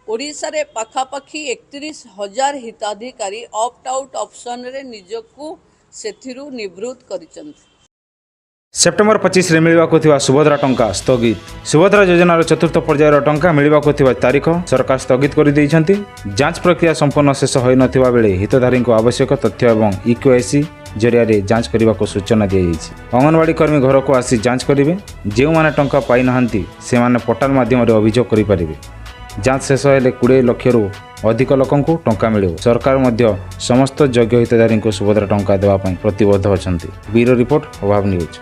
ओडिशा रे पाखापाखी 31,000 हिताधिकारी opt out option रे निजकू सेथिरु निवृत्त करिसंत। सेप्टेम्बर 25 रे मिलवाको थिबा subhadra टंका स्थगित। subhadra योजनार चतुर्थ पर्यायर टंका मिलवाको थिबा तारीख सरकार स्थगित कर दैछंती। जांच प्रक्रिया संपूर्ण शेष होई नथिबा बेले हितधारी को आवश्यक तथ्य एवं इक्यूआईसी जरिया जांच करने को सूचना दी जाइछि। अंगनवाड़ी कर्मी घर को आसी जांच करेंगे। जो माने टंका पाई नहांती से माने पोर्टाल माध्यम अभियोग करि परिबे। जांच शेष हेले 20 लाख रु अधिक लोकंकु टंका मिलिବ। सरकार मध्य समस्त योग्य हितधारी को subhadra टंका देवा प्रतिबद्ध अछंती। ब्यूरो रिपोर्ट अभाव न्यूज।